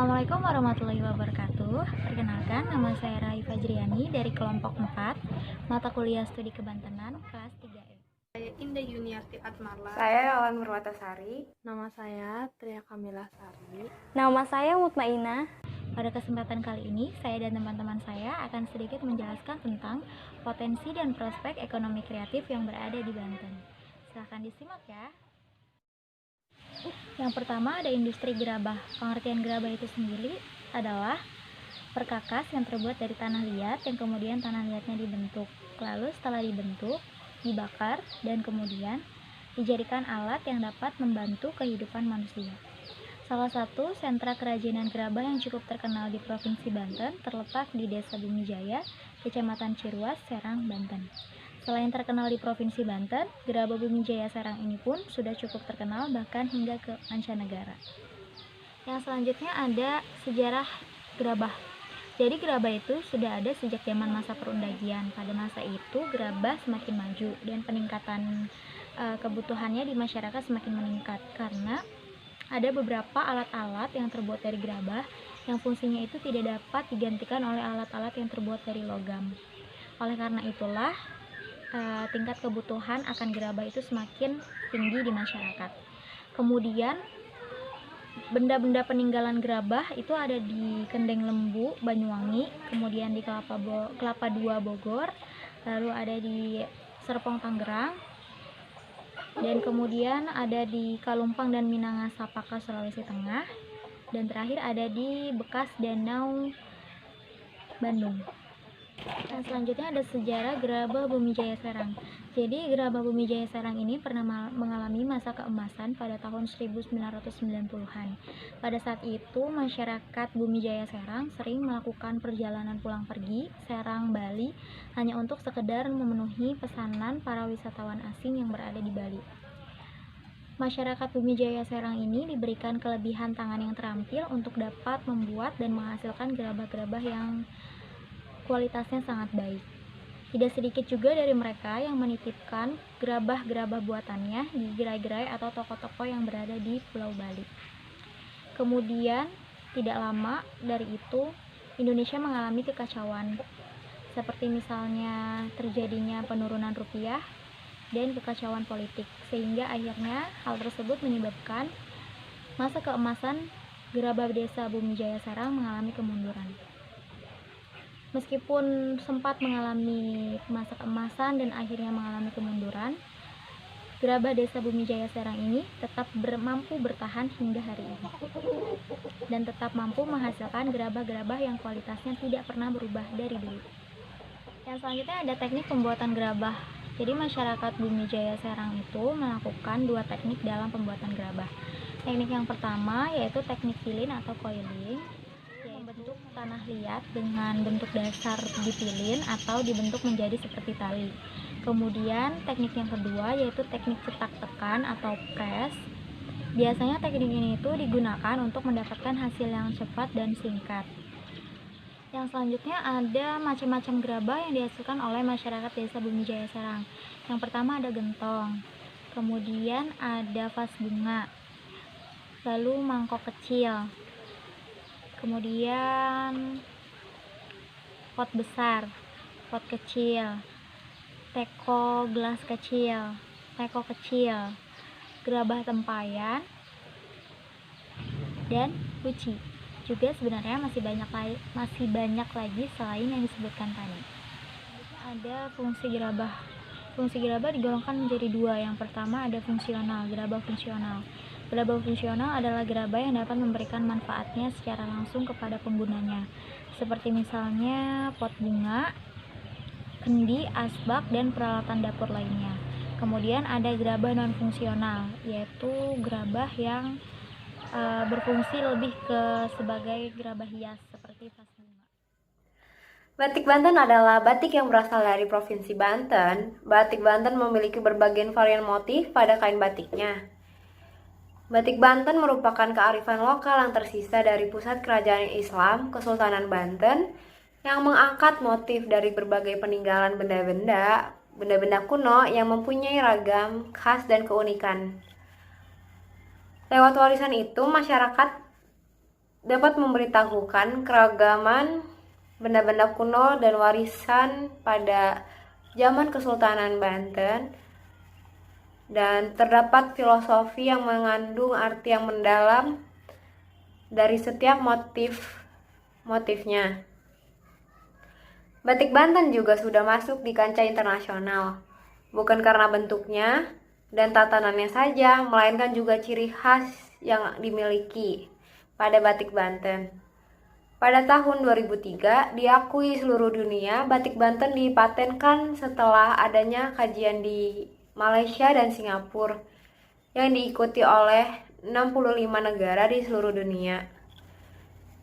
Assalamualaikum warahmatullahi wabarakatuh. Perkenalkan, nama saya Rai Fajriani dari kelompok 4, mata kuliah studi kebantenan, kelas 3E. Saya Indah Yuniarti Atmarla. Saya Alan Murwatasari. Nama saya Tria Kamila Sari. Nama saya Mutmainah. Pada kesempatan kali ini, saya dan teman-teman saya akan sedikit menjelaskan tentang potensi dan prospek ekonomi kreatif yang berada di Banten. Silahkan disimak ya. Yang pertama ada industri gerabah. Pengertian gerabah itu sendiri adalah perkakas yang terbuat dari tanah liat yang kemudian tanah liatnya dibentuk. Lalu setelah dibentuk, dibakar dan kemudian dijadikan alat yang dapat membantu kehidupan manusia. Salah satu sentra kerajinan gerabah yang cukup terkenal di Provinsi Banten terletak di Desa Bumijaya, Kecamatan Ciruas, Serang, Banten. Selain terkenal di Provinsi Banten, gerabah Bumijaya Serang ini pun sudah cukup terkenal bahkan hingga ke mancanegara. Yang selanjutnya ada sejarah gerabah. Jadi gerabah itu sudah ada sejak zaman masa perundagian. Pada masa itu gerabah semakin maju dan peningkatan kebutuhannya di masyarakat semakin meningkat karena ada beberapa alat-alat yang terbuat dari gerabah yang fungsinya itu tidak dapat digantikan oleh alat-alat yang terbuat dari logam. Oleh karena itulah tingkat kebutuhan akan gerabah itu semakin tinggi di masyarakat. Kemudian benda-benda peninggalan gerabah itu ada di Kendeng Lembu, Banyuwangi, kemudian di Kelapa II, Bogor, lalu ada di Serpong, Tangerang, dan kemudian ada di Kalumpang dan Minangkabau, Sulawesi Tengah, dan terakhir ada di Bekas Danau, Bandung. Dan selanjutnya ada sejarah gerabah Bumijaya Serang. Jadi gerabah Bumijaya Serang ini pernah mengalami masa keemasan pada tahun 1990-an. Pada saat itu masyarakat Bumijaya Serang sering melakukan perjalanan pulang pergi Serang, Bali hanya untuk sekedar memenuhi pesanan para wisatawan asing yang berada di Bali. Masyarakat Bumijaya Serang ini diberikan kelebihan tangan yang terampil untuk dapat membuat dan menghasilkan gerabah-gerabah yang kualitasnya sangat baik. Tidak sedikit juga dari mereka yang menitipkan gerabah-gerabah buatannya di gerai-gerai atau toko-toko yang berada di Pulau Bali. Kemudian, tidak lama dari itu, Indonesia mengalami kekacauan, seperti misalnya terjadinya penurunan rupiah dan kekacauan politik, sehingga akhirnya hal tersebut menyebabkan masa keemasan gerabah desa Bumijaya Serang mengalami kemunduran. Meskipun sempat mengalami masa keemasan dan akhirnya mengalami kemunduran, gerabah desa Bumijaya Serang ini tetap mampu bertahan hingga hari ini dan tetap mampu menghasilkan gerabah-gerabah yang kualitasnya tidak pernah berubah dari dulu. Yang selanjutnya ada teknik pembuatan gerabah. Jadi masyarakat Bumijaya Serang itu melakukan dua teknik dalam pembuatan gerabah. Teknik yang pertama yaitu teknik pilin atau coiling, membentuk tanah liat dengan bentuk dasar dipilin atau dibentuk menjadi seperti tali. Kemudian teknik yang kedua yaitu teknik cetak tekan atau press. Biasanya teknik ini itu digunakan untuk mendapatkan hasil yang cepat dan singkat. Yang selanjutnya ada macam-macam gerabah yang dihasilkan oleh masyarakat desa Bumijaya Serang. Yang pertama ada gentong, kemudian ada vas bunga, lalu mangkok kecil, kemudian pot besar, pot kecil, teko gelas kecil, teko kecil, gerabah tempayan, dan guci. Juga sebenarnya masih banyak lagi selain yang disebutkan tadi. Ada fungsi gerabah. Fungsi gerabah digolongkan menjadi dua. Yang pertama ada fungsional, gerabah fungsional. Gerabah fungsional adalah gerabah yang dapat memberikan manfaatnya secara langsung kepada penggunanya, seperti misalnya pot bunga, kendi, asbak, dan peralatan dapur lainnya. Kemudian ada gerabah non fungsional, yaitu gerabah yang berfungsi lebih ke sebagai gerabah hias seperti vas bunga. Batik Banten adalah batik yang berasal dari Provinsi Banten. Batik Banten memiliki berbagai varian motif pada kain batiknya. Batik Banten merupakan kearifan lokal yang tersisa dari pusat kerajaan Islam Kesultanan Banten yang mengangkat motif dari berbagai peninggalan benda-benda kuno yang mempunyai ragam khas dan keunikan. Lewat warisan itu, masyarakat dapat memberitahukan keragaman benda-benda kuno dan warisan pada zaman Kesultanan Banten, dan terdapat filosofi yang mengandung arti yang mendalam dari setiap motifnya. Batik Banten juga sudah masuk di kancah internasional, bukan karena bentuknya dan tatanannya saja, melainkan juga ciri khas yang dimiliki pada batik Banten. Pada tahun 2003, diakui seluruh dunia, batik Banten dipatenkan setelah adanya kajian di Malaysia dan Singapura yang diikuti oleh 65 negara di seluruh dunia.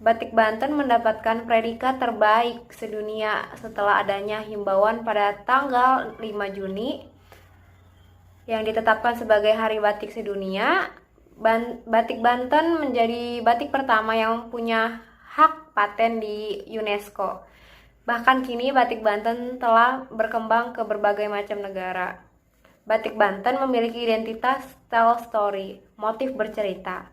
Batik Banten mendapatkan predikat terbaik sedunia setelah adanya himbauan pada tanggal 5 Juni yang ditetapkan sebagai Hari Batik Sedunia. Batik Banten menjadi batik pertama yang punya hak paten di UNESCO. Bahkan kini batik Banten telah berkembang ke berbagai macam negara. Batik Banten memiliki identitas tell story, motif bercerita.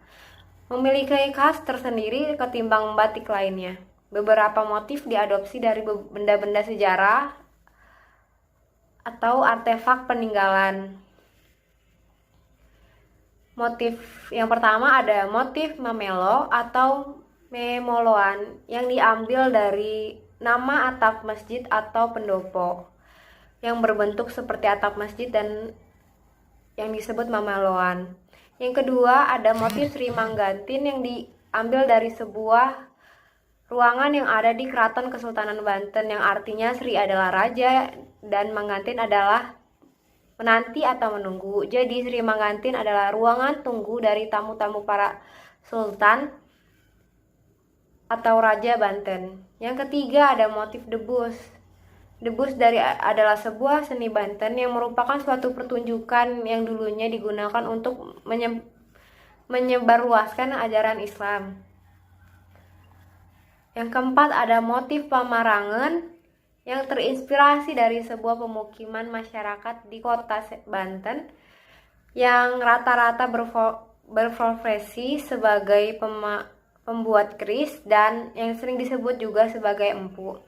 Memiliki khas tersendiri ketimbang batik lainnya. Beberapa motif diadopsi dari benda-benda sejarah atau artefak peninggalan. Motif yang pertama ada motif mamelo atau memoloan yang diambil dari nama atap masjid atau pendopo yang berbentuk seperti atap masjid dan yang disebut mameloan. Yang kedua ada motif Sri Manggantin yang diambil dari sebuah ruangan yang ada di Keraton Kesultanan Banten yang artinya Sri adalah raja dan Manggantin adalah menanti atau menunggu. Jadi Sri Manggantin adalah ruangan tunggu dari tamu-tamu para sultan atau raja Banten. Yang ketiga ada motif debus. Debus adalah sebuah seni Banten yang merupakan suatu pertunjukan yang dulunya digunakan untuk menyebarluaskan ajaran Islam. Yang keempat ada motif pamarangan yang terinspirasi dari sebuah pemukiman masyarakat di kota Banten yang rata-rata berprofesi sebagai pembuat keris dan yang sering disebut juga sebagai empu.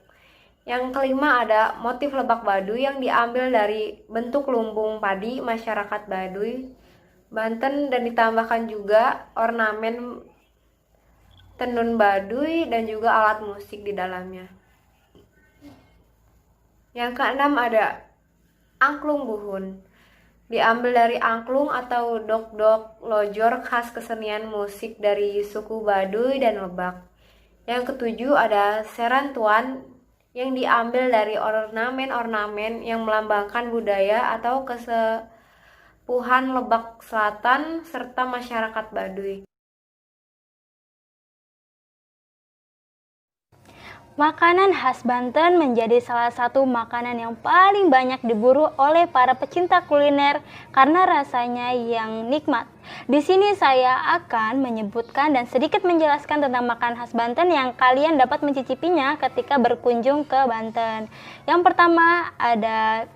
Yang kelima ada motif lebak Baduy yang diambil dari bentuk lumbung padi masyarakat Baduy Banten dan ditambahkan juga ornamen tenun Baduy dan juga alat musik di dalamnya. Yang keenam ada angklung buhun. Diambil dari angklung atau dok-dok lojor khas kesenian musik dari suku Baduy dan Lebak. Yang ketujuh ada serantuan yang diambil dari ornamen-ornamen yang melambangkan budaya atau kesepuhan Lebak Selatan serta masyarakat Baduy. Makanan khas Banten menjadi salah satu makanan yang paling banyak diburu oleh para pecinta kuliner karena rasanya yang nikmat. Di sini saya akan menyebutkan dan sedikit menjelaskan tentang makanan khas Banten yang kalian dapat mencicipinya ketika berkunjung ke Banten. Yang pertama ada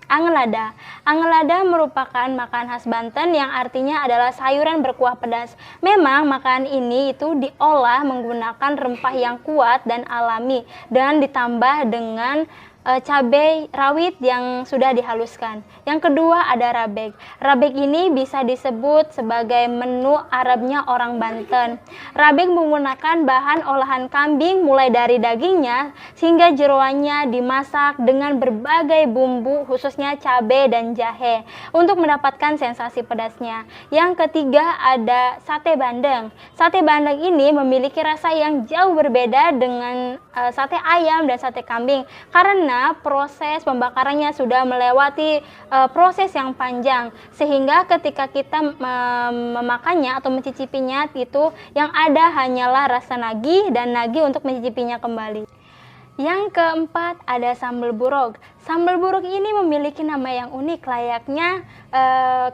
angelada. Angelada merupakan makanan khas Banten yang artinya adalah sayuran berkuah pedas. Memang makanan ini itu diolah menggunakan rempah yang kuat dan alami dan ditambah dengan cabai rawit yang sudah dihaluskan. Yang kedua ada rabek. Rabek ini bisa disebut sebagai menu Arabnya orang Banten. Rabek menggunakan bahan olahan kambing mulai dari dagingnya sehingga jeroannya dimasak dengan berbagai bumbu khususnya cabai dan jahe untuk mendapatkan sensasi pedasnya. Yang ketiga ada sate bandeng. Sate bandeng ini memiliki rasa yang jauh berbeda dengan sate ayam dan sate kambing karena proses pembakarannya sudah melewati proses yang panjang sehingga ketika kita memakannya atau mencicipinya itu yang ada hanyalah rasa nagih dan nagih untuk mencicipinya kembali. Yang keempat ada sambal burog. Sambal buruk ini memiliki nama yang unik layaknya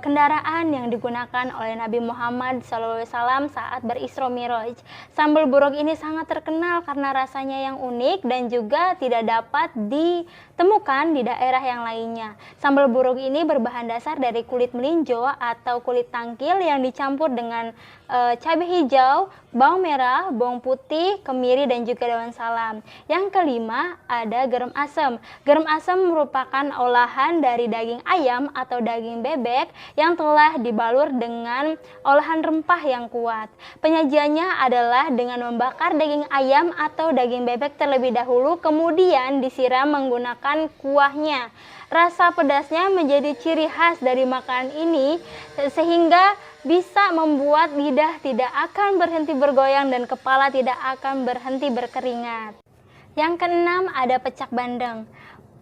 kendaraan yang digunakan oleh Nabi Muhammad SAW saat berisra Mi'raj. Sambal buruk ini sangat terkenal karena rasanya yang unik dan juga tidak dapat ditemukan di daerah yang lainnya. Sambal buruk ini berbahan dasar dari kulit melinjo atau kulit tangkil yang dicampur dengan cabai hijau, bawang merah, bawang putih, kemiri, dan juga daun salam. Yang kelima ada garam asam. Garam asam merupakan olahan dari daging ayam atau daging bebek yang telah dibalur dengan olahan rempah yang kuat. Penyajiannya adalah dengan membakar daging ayam atau daging bebek terlebih dahulu, kemudian disiram menggunakan kuahnya. Rasa pedasnya menjadi ciri khas dari makanan ini sehingga bisa membuat lidah tidak akan berhenti bergoyang dan kepala tidak akan berhenti berkeringat. Yang keenam ada pecak bandeng.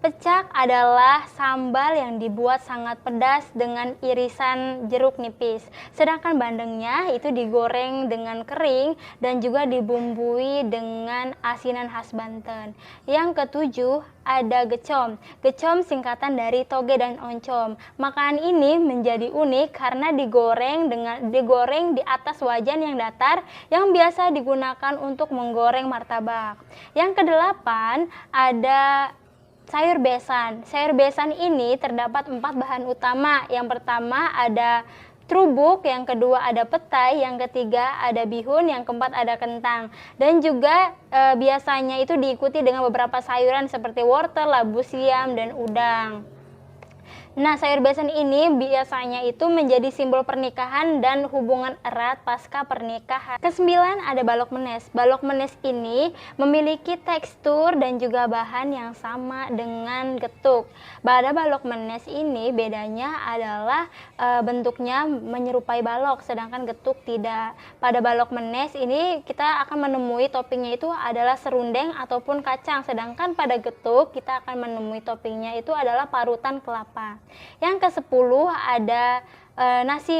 Pecak adalah sambal yang dibuat sangat pedas dengan irisan jeruk nipis. Sedangkan bandengnya itu digoreng dengan kering dan juga dibumbui dengan asinan khas Banten. Yang ketujuh ada gecom. Gecom singkatan dari toge dan oncom. Makanan ini menjadi unik karena digoreng di atas wajan yang datar yang biasa digunakan untuk menggoreng martabak. Yang kedelapan ada sayur besan. Sayur besan ini terdapat 4 bahan utama. Yang pertama ada trubuk, yang kedua ada petai, yang ketiga ada bihun, yang keempat ada kentang. Dan juga biasanya itu diikuti dengan beberapa sayuran seperti wortel, labu siam, dan udang. Nah, sayur besan ini biasanya itu menjadi simbol pernikahan dan hubungan erat pasca pernikahan. Kesembilan ada balok menes. Balok menes ini memiliki tekstur dan juga bahan yang sama dengan getuk. Pada balok menes ini bedanya adalah bentuknya menyerupai balok, sedangkan getuk tidak. Pada balok menes ini kita akan menemui toppingnya itu adalah serundeng ataupun kacang, sedangkan pada getuk kita akan menemui toppingnya itu adalah parutan kelapa. Yang ke-10 ada nasi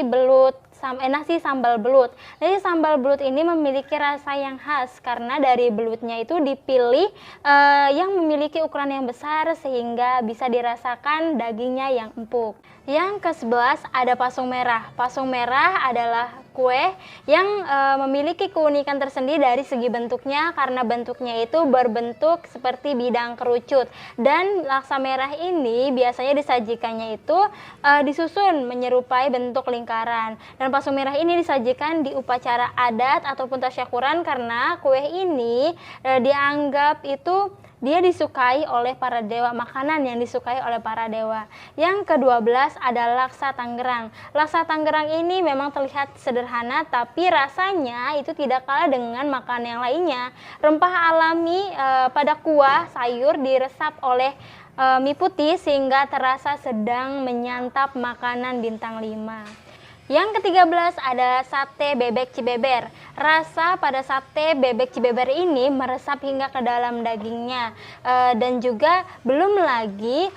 sambal belut. Nasi sambal belut ini memiliki rasa yang khas karena dari belutnya itu dipilih yang memiliki ukuran yang besar sehingga bisa dirasakan dagingnya yang empuk. Yang ke-11 ada pasung merah. Pasung merah adalah kue yang memiliki keunikan tersendiri dari segi bentuknya karena bentuknya itu berbentuk seperti bidang kerucut, dan laksa merah ini biasanya disajikannya itu disusun menyerupai bentuk lingkaran, dan pasung merah ini disajikan di upacara adat ataupun tasyakuran karena kue ini dianggap itu dia disukai oleh para dewa, makanan yang disukai oleh para dewa. Yang ke-12 ada laksa Tangerang. Laksa Tangerang ini memang terlihat sederhana, tapi rasanya itu tidak kalah dengan makanan yang lainnya. Rempah alami pada kuah sayur diresap oleh mie putih sehingga terasa sedang menyantap makanan bintang 5. Yang ke-13 ada sate bebek cibeber. Rasa pada sate bebek cibeber ini meresap hingga ke dalam dagingnya, dan juga belum lagi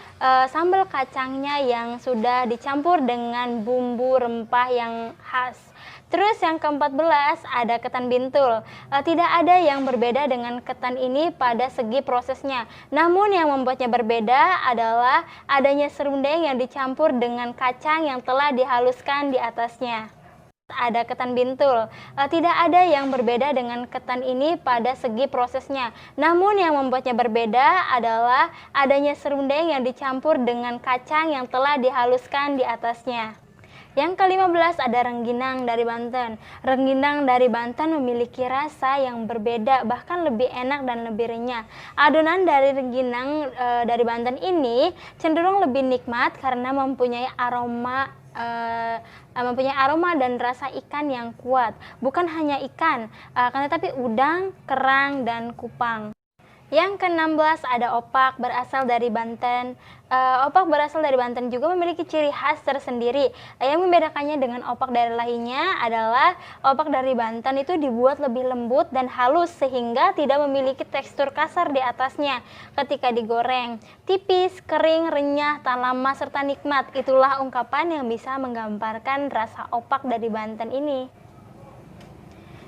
sambal kacangnya yang sudah dicampur dengan bumbu rempah yang khas. Terus yang ke-14 ada ketan bintul. Tidak ada yang berbeda dengan ketan ini pada segi prosesnya. Namun yang membuatnya berbeda adalah adanya serundeng yang dicampur dengan kacang yang telah dihaluskan di atasnya. Ada ketan bintul. Tidak ada yang berbeda dengan ketan ini pada segi prosesnya. Namun yang membuatnya berbeda adalah adanya serundeng yang dicampur dengan kacang yang telah dihaluskan di atasnya. Yang ke-15 ada rengginang dari Banten. Rengginang dari Banten memiliki rasa yang berbeda, bahkan lebih enak dan lebih renyah. Adonan dari rengginang dari Banten ini cenderung lebih nikmat karena mempunyai aroma dan rasa ikan yang kuat. Bukan hanya ikan, akan tetapi udang, kerang, dan kupang. Yang ke-16 ada opak berasal dari Banten. Opak berasal dari Banten juga memiliki ciri khas tersendiri. Yang membedakannya dengan opak dari lainnya adalah opak dari Banten itu dibuat lebih lembut dan halus sehingga tidak memiliki tekstur kasar di atasnya ketika digoreng. Tipis, kering, renyah, tak lama, serta nikmat. Itulah ungkapan yang bisa menggambarkan rasa opak dari Banten ini.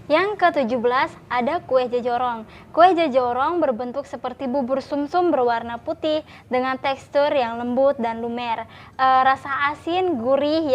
Yang ke-17 ada kue jejorong. Kue jejorong berbentuk seperti bubur sumsum berwarna putih dengan tekstur yang lembut dan lumer. Rasa asin gurih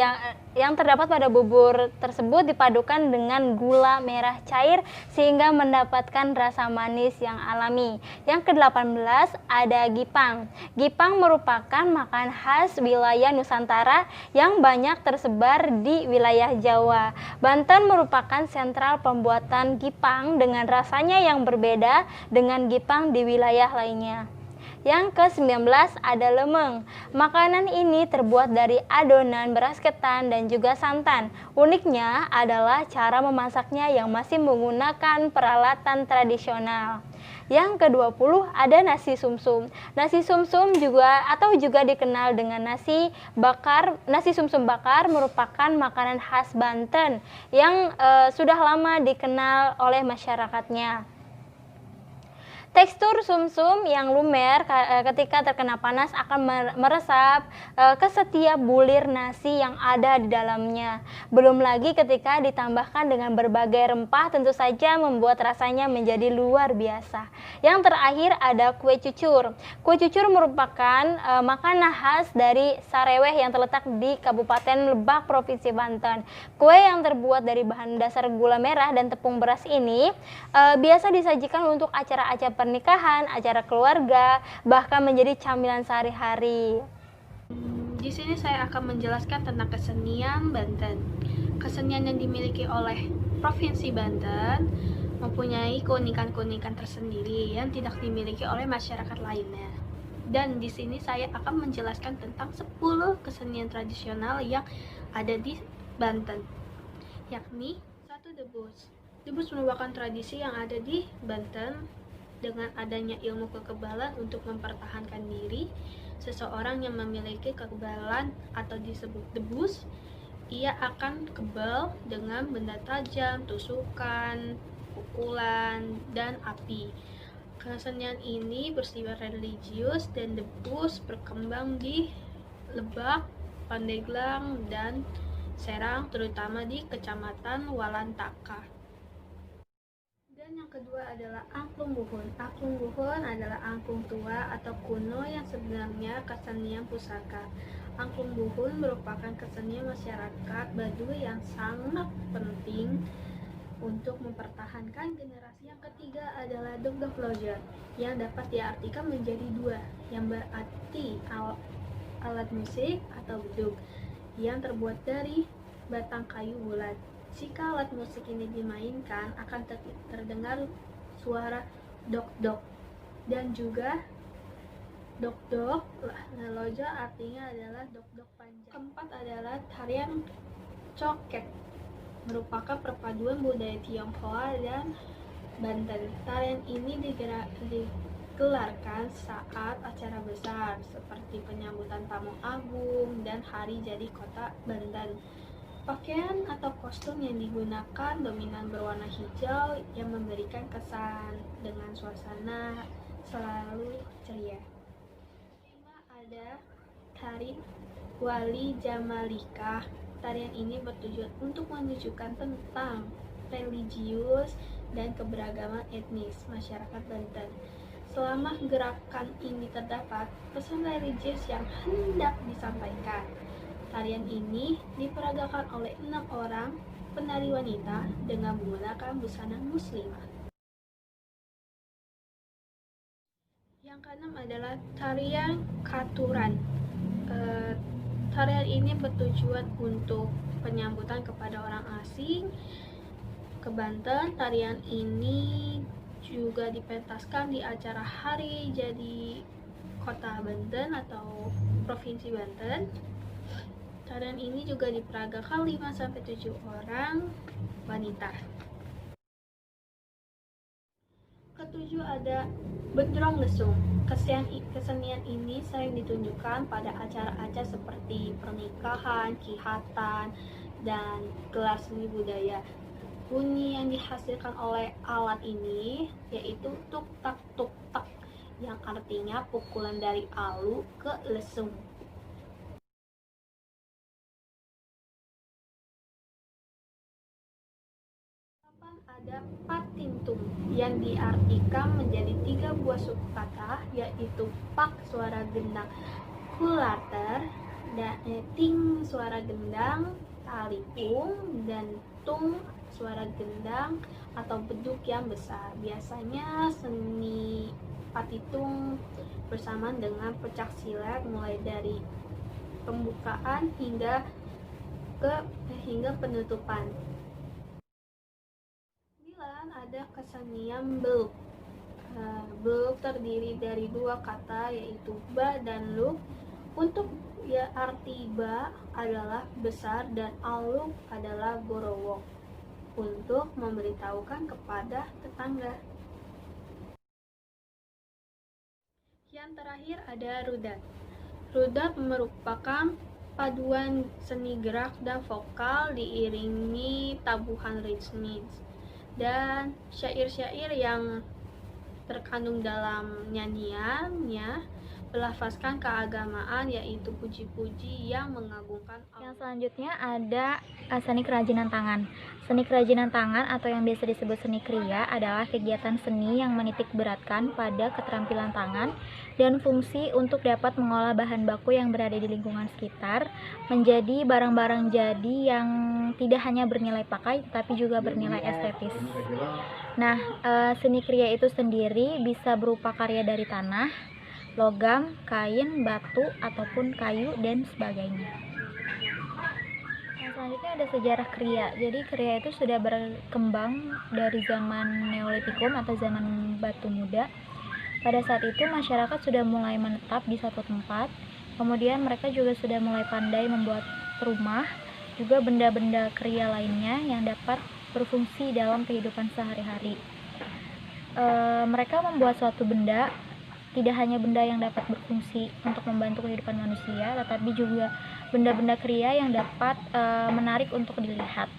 yang terdapat pada bubur tersebut dipadukan dengan gula merah cair sehingga mendapatkan rasa manis yang alami. Yang ke-18 ada gipang. Gipang merupakan makanan khas wilayah Nusantara yang banyak tersebar di wilayah Jawa. Banten merupakan sentral pembuatan gipang dengan rasanya yang berbeda dengan gipang di wilayah lainnya. Yang ke-19 ada lemeng. Makanan ini terbuat dari adonan beras ketan dan juga santan. Uniknya adalah cara memasaknya yang masih menggunakan peralatan tradisional. Yang ke-20 ada nasi sumsum. Nasi sumsum juga dikenal dengan nasi bakar. Nasi sumsum bakar merupakan makanan khas Banten yang sudah lama dikenal oleh masyarakatnya. Tekstur sumsum yang lumer ketika terkena panas akan meresap ke setiap bulir nasi yang ada di dalamnya. Belum lagi ketika ditambahkan dengan berbagai rempah tentu saja membuat rasanya menjadi luar biasa. Yang terakhir ada kue cucur. Kue cucur merupakan makanan khas dari Sareweh yang terletak di Kabupaten Lebak, Provinsi Banten. Kue yang terbuat dari bahan dasar gula merah dan tepung beras ini biasa disajikan untuk acara-acara pernikahan, acara keluarga, bahkan menjadi camilan sehari-hari. Di sini saya akan menjelaskan tentang kesenian Banten. Kesenian yang dimiliki oleh Provinsi Banten mempunyai keunikan-keunikan tersendiri yang tidak dimiliki oleh masyarakat lainnya. Dan di sini saya akan menjelaskan tentang 10 kesenian tradisional yang ada di Banten, yakni 1. Debus. Debus merupakan tradisi yang ada di Banten. Dengan adanya ilmu kekebalan untuk mempertahankan diri, seseorang yang memiliki kekebalan atau disebut debus, ia akan kebal dengan benda tajam, tusukan, pukulan, dan api. Kesenian ini bersifat religius dan debus berkembang di Lebak, Pandeglang, dan Serang, terutama di Kecamatan Walantaka. Dan yang kedua adalah angklung buhun. Angklung buhun adalah angklung tua atau kuno yang sebenarnya kesenian pusaka. Angklung buhun merupakan kesenian masyarakat Baduy yang sangat penting untuk mempertahankan generasi. Yang ketiga adalah dogdog loja yang dapat diartikan menjadi dua, yang berarti alat musik atau bedug yang terbuat dari batang kayu bulat. Jika alat musik ini dimainkan, akan terdengar suara dok-dok dan juga dok-dok. Loja artinya adalah dok-dok panjang. Keempat adalah tarian coket, merupakan perpaduan budaya Tionghoa dan Banten. Tarian ini digelarkan saat acara besar seperti penyambutan tamu agung dan hari jadi kota Banten. Pakaian atau kostum yang digunakan dominan berwarna hijau yang memberikan kesan dengan suasana selalu ceria. Kelima ada tari Wali Jamalika. Tarian ini bertujuan untuk menunjukkan tentang religius dan keberagaman etnis masyarakat Banten. Selama gerakan ini terdapat pesan religius yang hendak disampaikan. Tarian ini diperagakan oleh 6 orang penari wanita dengan menggunakan busana muslimah. Yang keenam adalah tarian katuran. Tarian ini bertujuan untuk penyambutan kepada orang asing ke Banten. Tarian ini juga dipentaskan di acara hari jadi kota Banten atau Provinsi Banten. Tarian ini juga diperagakan 5-7 orang wanita. Ketujuh ada benderong lesung. Kesenian ini sering ditunjukkan pada acara-acara seperti pernikahan, kihatan, dan gelar seni budaya. Bunyi yang dihasilkan oleh alat ini yaitu tuk-tak tuk-tak, yang artinya pukulan dari alu ke lesung. ada patintung yang diartikan menjadi 3 buah suku kata, yaitu pak suara gendang kulater, dan ting suara gendang talipung, dan tung suara gendang atau beduk yang besar. Biasanya seni patitung bersamaan dengan pencak silat mulai dari pembukaan hingga penutupan. Ada kesenian beluk. Beluk terdiri dari 2 kata, yaitu ba dan luk. Untuk arti ba adalah besar dan aluk adalah gorowok, untuk memberitahukan kepada tetangga. Yang terakhir ada rudat. Rudat merupakan paduan seni gerak dan vokal diiringi tabuhan ritmis dan syair-syair yang terkandung dalam nyanyiannya melafazkan keagamaan, yaitu puji-puji yang mengagungkan Allah. Yang selanjutnya ada seni kerajinan tangan. Seni kerajinan tangan atau yang biasa disebut seni kriya adalah kegiatan seni yang menitik beratkan pada keterampilan tangan dan fungsi untuk dapat mengolah bahan baku yang berada di lingkungan sekitar menjadi barang-barang jadi yang tidak hanya bernilai pakai tapi juga bernilai estetis. Nah, seni kriya itu sendiri bisa berupa karya dari tanah, logam, kain, batu, ataupun kayu, dan sebagainya. Yang selanjutnya ada sejarah kriya. Jadi kriya itu sudah berkembang dari zaman Neolitikum atau zaman batu muda. Pada saat itu masyarakat sudah mulai menetap di satu tempat, kemudian mereka juga sudah mulai pandai membuat rumah, juga benda-benda kriya lainnya yang dapat berfungsi dalam kehidupan sehari-hari. Mereka membuat suatu benda, tidak hanya benda yang dapat berfungsi untuk membantu kehidupan manusia, tetapi juga benda-benda kriya yang dapat menarik untuk dilihat.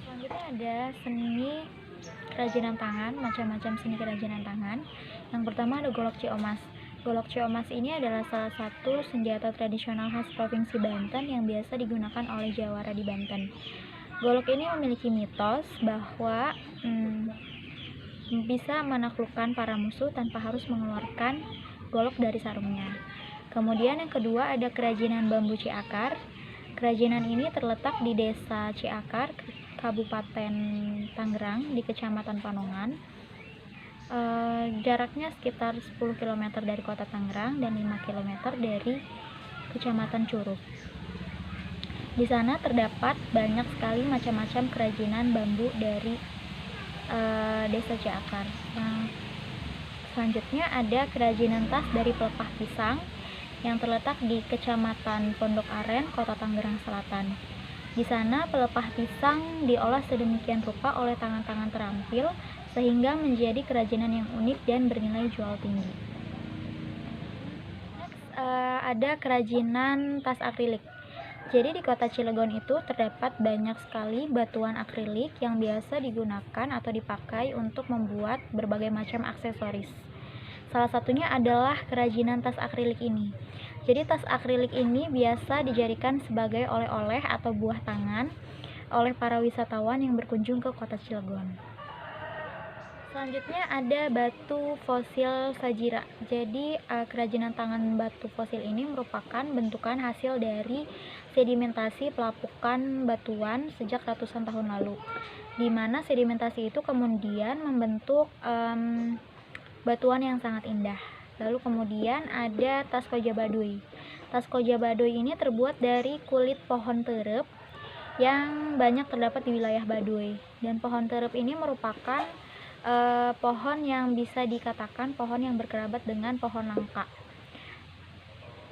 Selanjutnya ada seni kerajinan tangan, macam-macam seni kerajinan tangan. Yang pertama ada golok ciomas. Golok ciomas ini adalah salah satu senjata tradisional khas Provinsi Banten yang biasa digunakan oleh jawara di Banten. Golok ini memiliki mitos bahwa bisa menaklukkan para musuh tanpa harus mengeluarkan golok dari sarungnya. Kemudian yang kedua ada kerajinan bambu Ciakar. Kerajinan ini terletak di Desa Ciakar, Kabupaten Tangerang, di Kecamatan Panongan. Jaraknya sekitar 10 km dari kota Tangerang dan 5 km dari Kecamatan Curug. Di sana terdapat banyak sekali macam-macam kerajinan bambu dari Desa Ciakar. Selanjutnya ada kerajinan tas dari pelepah pisang yang terletak di Kecamatan Pondok Aren, Kota Tangerang Selatan. Di sana pelepah pisang diolah sedemikian rupa oleh tangan-tangan terampil sehingga menjadi kerajinan yang unik dan bernilai jual tinggi. Next, ada kerajinan tas akrilik. Jadi di kota Cilegon itu terdapat banyak sekali batuan akrilik yang biasa digunakan atau dipakai untuk membuat berbagai macam aksesoris. Salah satunya adalah kerajinan tas akrilik ini. Jadi tas akrilik ini biasa dijadikan sebagai oleh-oleh atau buah tangan oleh para wisatawan yang berkunjung ke kota Cilegon. Selanjutnya ada batu fosil Sajira. Jadi kerajinan tangan batu fosil ini merupakan bentukan hasil dari sedimentasi pelapukan batuan sejak ratusan tahun lalu, di mana sedimentasi itu kemudian membentuk batuan yang sangat indah. Lalu kemudian ada tas koja baduy. Tas koja baduy ini terbuat dari kulit pohon terep yang banyak terdapat di wilayah Baduy. Dan pohon terep ini merupakan pohon yang bisa dikatakan pohon yang berkerabat dengan pohon langka.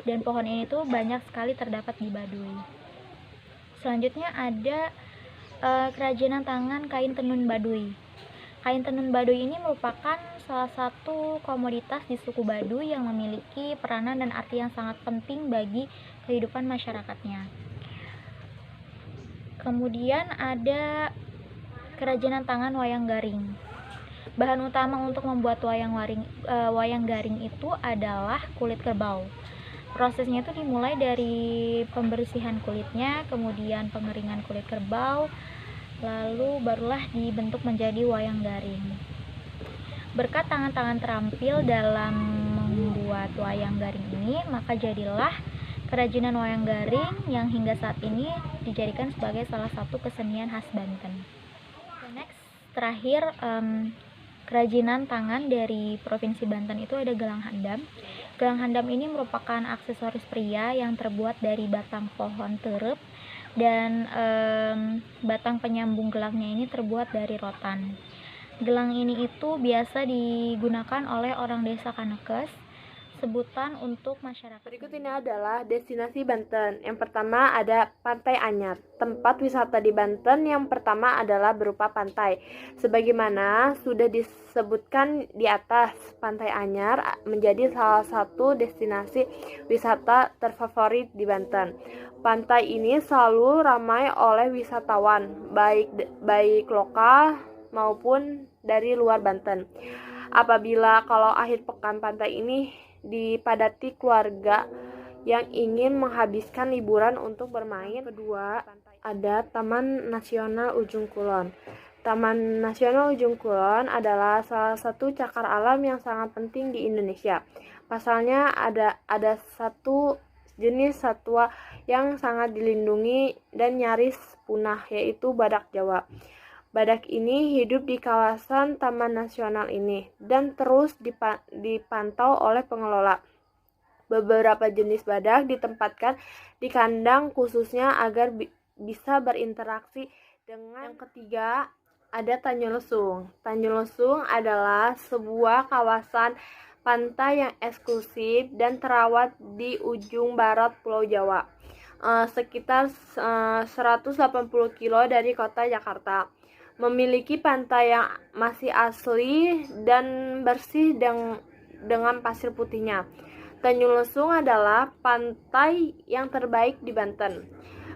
Dan pohon ini tuh banyak sekali terdapat di Baduy. Selanjutnya ada kerajinan tangan kain tenun Baduy. Kain tenun Baduy ini merupakan salah satu komoditas di suku Baduy yang memiliki peranan dan arti yang sangat penting bagi kehidupan masyarakatnya. Kemudian ada kerajinan tangan wayang garing. Bahan utama untuk membuat wayang garing itu adalah kulit kerbau. Prosesnya itu dimulai dari pembersihan kulitnya, kemudian pengeringan kulit kerbau, lalu barulah dibentuk menjadi wayang garing. Berkat tangan-tangan terampil dalam membuat wayang garing ini, maka jadilah kerajinan wayang garing yang hingga saat ini dijadikan sebagai salah satu kesenian khas Banten. Next, terakhir, kerajinan tangan dari Provinsi Banten itu ada gelang handam. Gelang handam ini merupakan aksesoris pria yang terbuat dari batang pohon terep dan batang penyambung gelangnya ini terbuat dari rotan. Gelang ini itu biasa digunakan oleh orang desa Kanekes, sebutan untuk masyarakat. Berikut ini adalah destinasi Banten. Yang pertama ada Pantai Anyar. Tempat wisata di Banten yang pertama adalah berupa pantai. Sebagaimana sudah disebutkan di atas, Pantai Anyar menjadi salah satu destinasi wisata terfavorit di Banten. Pantai ini selalu ramai oleh wisatawan, baik lokal maupun dari luar Banten. Apabila kalau akhir pekan pantai ini dipadati keluarga yang ingin menghabiskan liburan untuk bermain. Kedua, ada Taman Nasional Ujung Kulon. Taman Nasional Ujung Kulon adalah salah satu cagar alam yang sangat penting di Indonesia. Pasalnya ada satu jenis satwa yang sangat dilindungi dan nyaris punah, yaitu badak Jawa. Badak ini hidup di kawasan Taman Nasional ini dan terus dipantau oleh pengelola. Beberapa jenis badak ditempatkan di kandang khususnya agar bisa berinteraksi dengan. Yang ketiga, ada Tanjung Lesung. Tanjung Lesung adalah sebuah kawasan pantai yang eksklusif dan terawat di ujung barat Pulau Jawa, sekitar 180 km dari kota Jakarta. Memiliki pantai yang masih asli dan bersih dengan pasir putihnya. Tanjung Lesung adalah pantai yang terbaik di Banten.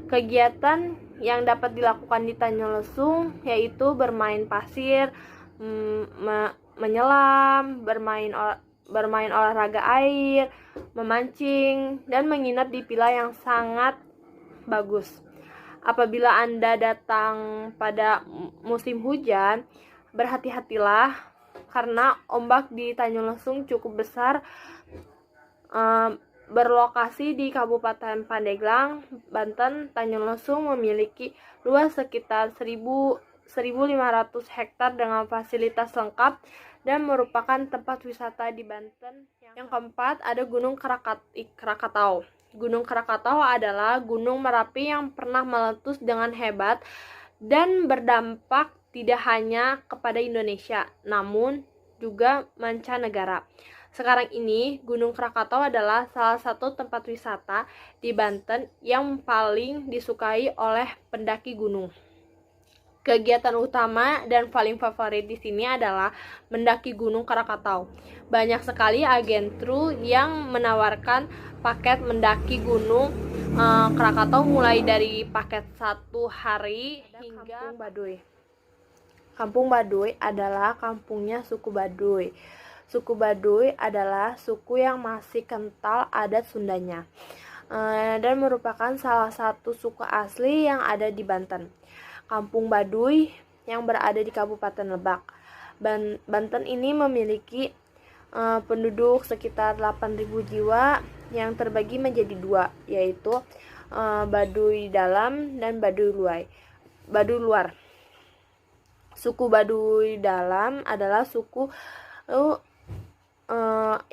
Kegiatan yang dapat dilakukan di Tanjung Lesung yaitu bermain pasir, menyelam, bermain olahraga air, memancing, dan menginap di villa yang sangat bagus. Apabila Anda datang pada musim hujan, berhati-hatilah karena ombak di Tanjung Lesung cukup besar. Berlokasi di Kabupaten Pandeglang, Banten, Tanjung Lesung memiliki luas sekitar 1.500 hektar dengan fasilitas lengkap dan merupakan tempat wisata di Banten. Yang keempat, ada Gunung Krakatau. Gunung Krakatau adalah gunung Merapi yang pernah meletus dengan hebat dan berdampak tidak hanya kepada Indonesia, namun juga mancanegara. Sekarang ini, Gunung Krakatau adalah salah satu tempat wisata di Banten yang paling disukai oleh pendaki gunung. Kegiatan utama dan paling favorit di sini adalah mendaki Gunung Krakatau. Banyak sekali agen tour yang menawarkan paket mendaki Gunung Krakatau mulai dari paket 1 hari hingga Kampung Baduy. Kampung Baduy adalah kampungnya suku Baduy. Suku Baduy adalah suku yang masih kental adat Sundanya dan merupakan salah satu suku asli yang ada di Banten. Kampung Baduy yang berada di Kabupaten Lebak, Banten ini memiliki penduduk sekitar 8.000 jiwa yang terbagi menjadi 2, yaitu Baduy Dalam dan Baduy Luar. Suku Baduy Dalam adalah suku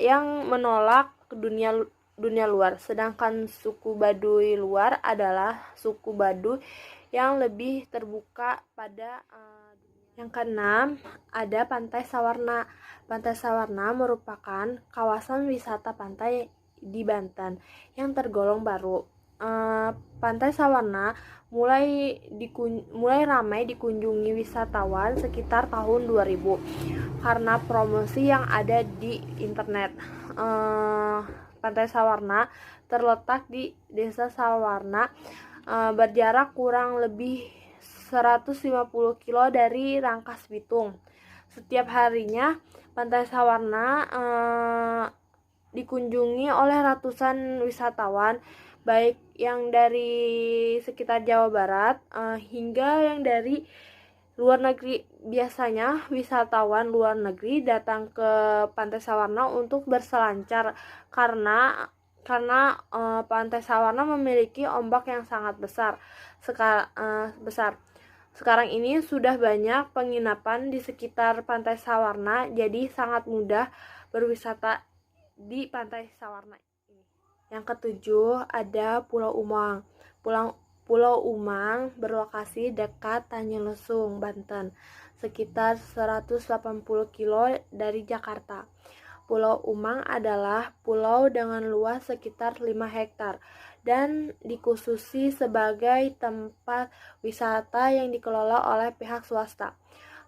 yang menolak dunia luar, sedangkan suku Baduy Luar adalah suku Baduy yang lebih terbuka pada dunia. Yang keenam, ada Pantai Sawarna. Pantai Sawarna merupakan kawasan wisata pantai di Banten yang tergolong baru. Pantai Sawarna mulai ramai dikunjungi wisatawan sekitar tahun 2000 karena promosi yang ada di internet. Pantai Sawarna terletak di Desa Sawarna, berjarak kurang lebih 150 km dari Rangkas Bitung. Setiap harinya Pantai Sawarna dikunjungi oleh ratusan wisatawan, baik yang dari sekitar Jawa Barat hingga yang dari luar negeri. Biasanya wisatawan luar negeri datang ke Pantai Sawarna untuk berselancar karena Pantai Sawarna memiliki ombak yang sangat besar. Sekarang ini sudah banyak penginapan di sekitar Pantai Sawarna, jadi sangat mudah berwisata di Pantai Sawarna ini. Yang ketujuh ada Pulau Umang. Pulau Umang berlokasi dekat Tanjung Banten, sekitar 180 kilo dari Jakarta. Pulau Umang adalah pulau dengan luas sekitar 5 hektar dan dikhususi sebagai tempat wisata yang dikelola oleh pihak swasta.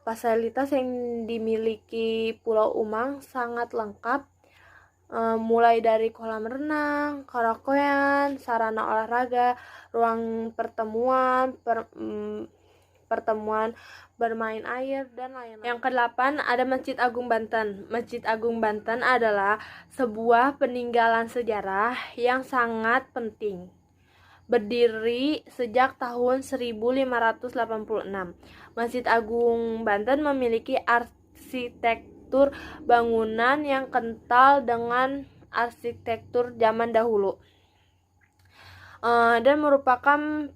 Fasilitas yang dimiliki Pulau Umang sangat lengkap, mulai dari kolam renang, karaokean, sarana olahraga, ruang pertemuan, bermain air, dan lain-lain. Yang kedelapan ada Masjid Agung Banten. Masjid Agung Banten adalah sebuah peninggalan sejarah yang sangat penting. Berdiri sejak tahun 1586. Masjid Agung Banten memiliki arsitektur bangunan yang kental dengan arsitektur zaman dahulu, dan merupakan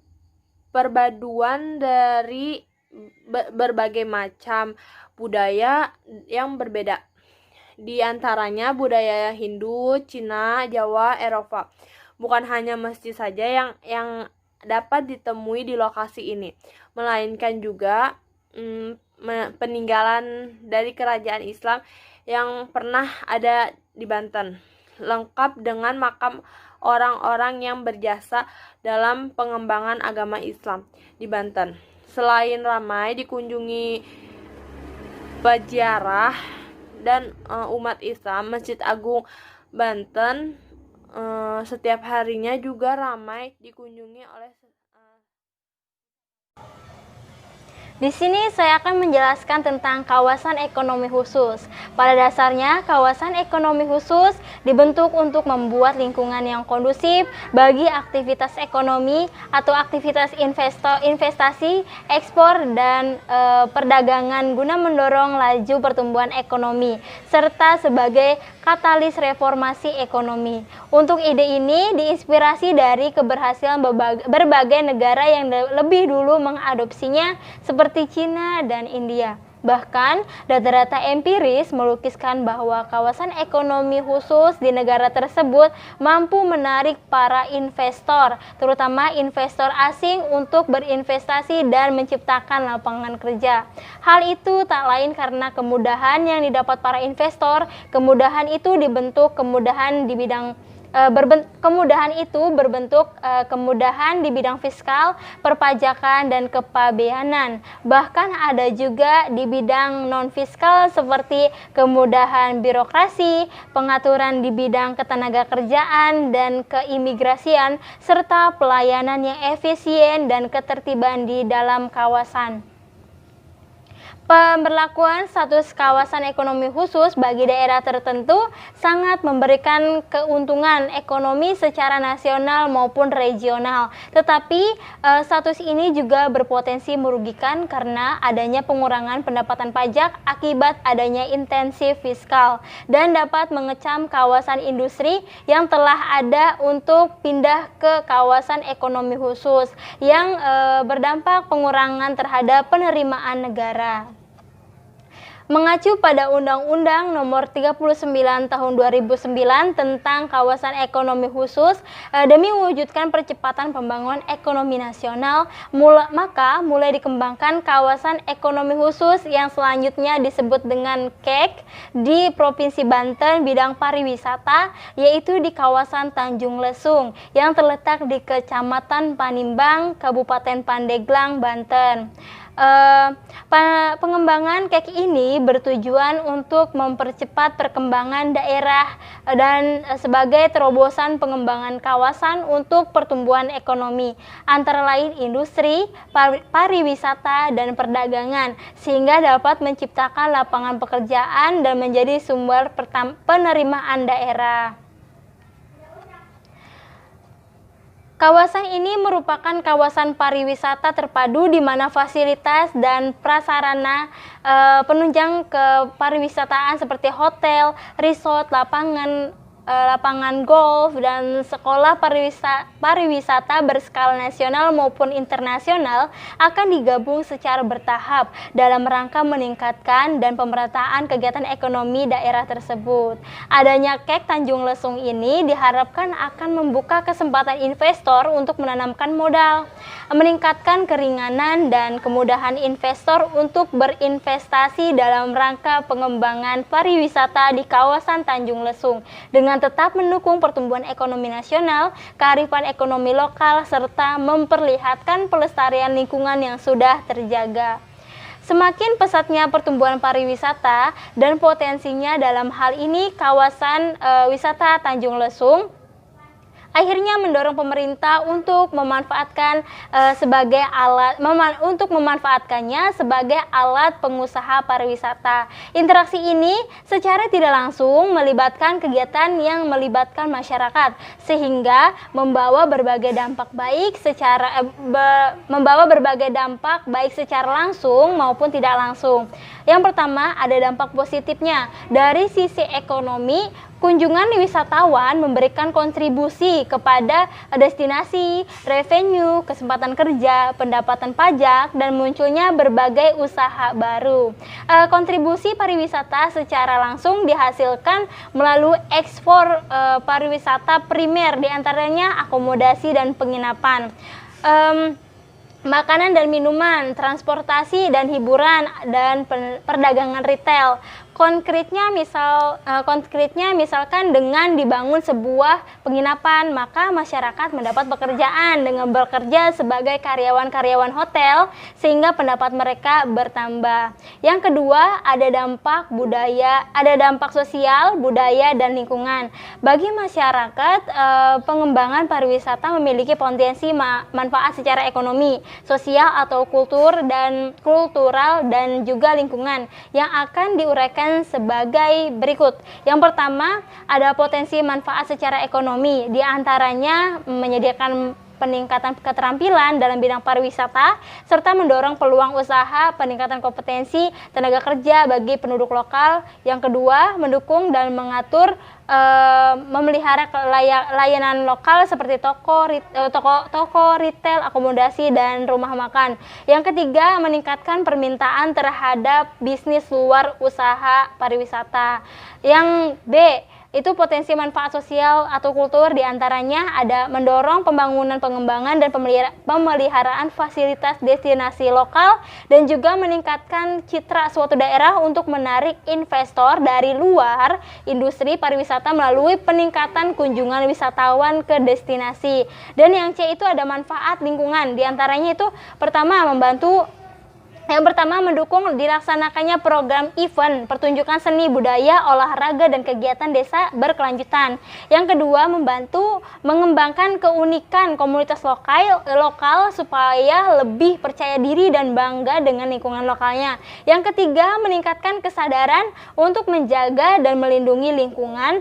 perpaduan dari berbagai macam budaya yang berbeda. Di antaranya budaya Hindu, Cina, Jawa, Eropa. Bukan hanya masjid saja yang dapat ditemui di lokasi ini, melainkan juga peninggalan dari kerajaan Islam yang pernah ada di Banten, lengkap dengan makam orang-orang yang berjasa dalam pengembangan agama Islam di Banten. Selain ramai dikunjungi peziarah dan umat Islam, Masjid Agung Banten setiap harinya juga ramai dikunjungi oleh Di sini saya akan menjelaskan tentang kawasan ekonomi khusus. Pada dasarnya, kawasan ekonomi khusus dibentuk untuk membuat lingkungan yang kondusif bagi aktivitas ekonomi atau aktivitas investasi, ekspor, dan perdagangan guna mendorong laju pertumbuhan ekonomi, serta sebagai katalis reformasi ekonomi. Untuk ide ini diinspirasi dari keberhasilan berbagai negara yang lebih dulu mengadopsinya, seperti Cina dan India. Bahkan, data-data empiris melukiskan bahwa kawasan ekonomi khusus di negara tersebut mampu menarik para investor, terutama investor asing, untuk berinvestasi dan menciptakan lapangan kerja. Hal itu tak lain karena kemudahan yang didapat para investor. Kemudahan itu kemudahan berbentuk kemudahan di bidang fiskal, perpajakan, dan kepabeanan. Bahkan ada juga di bidang non-fiskal seperti kemudahan birokrasi, pengaturan di bidang ketenagakerjaan dan keimigrasian, serta pelayanan yang efisien dan ketertiban di dalam kawasan. Pemberlakuan status kawasan ekonomi khusus bagi daerah tertentu sangat memberikan keuntungan ekonomi secara nasional maupun regional. Tetapi status ini juga berpotensi merugikan karena adanya pengurangan pendapatan pajak akibat adanya intensif fiskal, dan dapat mengecam kawasan industri yang telah ada untuk pindah ke kawasan ekonomi khusus yang berdampak pengurangan terhadap penerimaan negara. Mengacu pada Undang-Undang Nomor 39 Tahun 2009 tentang Kawasan Ekonomi Khusus, demi mewujudkan percepatan pembangunan ekonomi nasional, maka mulai dikembangkan kawasan ekonomi khusus yang selanjutnya disebut dengan KEK di Provinsi Banten bidang pariwisata, yaitu di kawasan Tanjung Lesung yang terletak di Kecamatan Panimbang, Kabupaten Pandeglang, Banten. Pengembangan KEK ini bertujuan untuk mempercepat perkembangan daerah dan sebagai terobosan pengembangan kawasan untuk pertumbuhan ekonomi, antara lain industri, pariwisata, dan perdagangan, sehingga dapat menciptakan lapangan pekerjaan dan menjadi sumber penerimaan daerah. Kawasan ini merupakan kawasan pariwisata terpadu di mana fasilitas dan prasarana penunjang ke pariwisataan seperti hotel, resort, lapangan golf, dan sekolah pariwisata berskala nasional maupun internasional akan digabung secara bertahap dalam rangka meningkatkan dan pemerataan kegiatan ekonomi daerah tersebut. Adanya KEK Tanjung Lesung ini diharapkan akan membuka kesempatan investor untuk menanamkan modal, meningkatkan keringanan dan kemudahan investor untuk berinvestasi dalam rangka pengembangan pariwisata di kawasan Tanjung Lesung dengan tetap mendukung pertumbuhan ekonomi nasional, kearifan ekonomi lokal, serta memperlihatkan pelestarian lingkungan yang sudah terjaga. Semakin pesatnya pertumbuhan pariwisata dan potensinya dalam hal ini kawasan wisata Tanjung Lesung akhirnya mendorong pemerintah untuk memanfaatkannya sebagai alat pengusaha pariwisata. Interaksi ini secara tidak langsung melibatkan kegiatan yang melibatkan masyarakat sehingga membawa berbagai dampak baik secara langsung maupun tidak langsung. Yang pertama, ada dampak positifnya. Dari sisi ekonomi, kunjungan wisatawan memberikan kontribusi kepada destinasi, revenue, kesempatan kerja, pendapatan pajak, dan munculnya berbagai usaha baru. Kontribusi pariwisata secara langsung dihasilkan melalui ekspor pariwisata primer, diantaranya akomodasi dan penginapan. Makanan dan minuman, transportasi dan hiburan, dan perdagangan retail. Konkretnya misalkan dengan dibangun sebuah penginapan, maka masyarakat mendapat pekerjaan dengan bekerja sebagai karyawan-karyawan hotel sehingga pendapat mereka bertambah. Yang kedua, ada dampak sosial, budaya, dan lingkungan. Bagi masyarakat, pengembangan pariwisata memiliki potensi manfaat secara ekonomi, sosial atau kultural dan juga lingkungan yang akan diuraikan sebagai berikut. Yang pertama, ada potensi manfaat secara ekonomi, di antaranya menyediakan peningkatan keterampilan dalam bidang pariwisata serta mendorong peluang usaha, peningkatan kompetensi tenaga kerja bagi penduduk lokal. Yang kedua, mendukung dan mengatur memelihara layanan lokal seperti toko, retail, akomodasi, dan rumah makan. Yang ketiga, meningkatkan permintaan terhadap bisnis luar usaha pariwisata. Yang B, itu potensi manfaat sosial atau kultur, diantaranya ada mendorong pembangunan, pengembangan, dan pemeliharaan fasilitas destinasi lokal, dan juga meningkatkan citra suatu daerah untuk menarik investor dari luar industri pariwisata melalui peningkatan kunjungan wisatawan ke destinasi. Dan yang C itu ada manfaat lingkungan, diantaranya itu mendukung dilaksanakannya program event, pertunjukan seni budaya, olahraga, dan kegiatan desa berkelanjutan. Yang kedua, membantu mengembangkan keunikan komunitas lokal supaya lebih percaya diri dan bangga dengan lingkungan lokalnya. Yang ketiga, meningkatkan kesadaran untuk menjaga dan melindungi lingkungan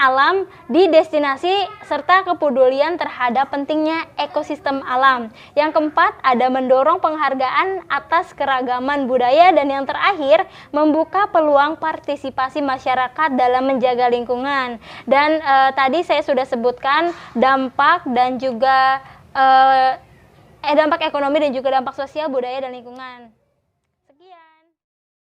alam di destinasi serta kepedulian terhadap pentingnya ekosistem alam. Yang keempat, ada mendorong penghargaan atas keragaman budaya, dan yang terakhir membuka peluang partisipasi masyarakat dalam menjaga lingkungan. Dan tadi saya sudah sebutkan dampak dan juga dampak ekonomi dan juga dampak sosial, budaya, dan lingkungan.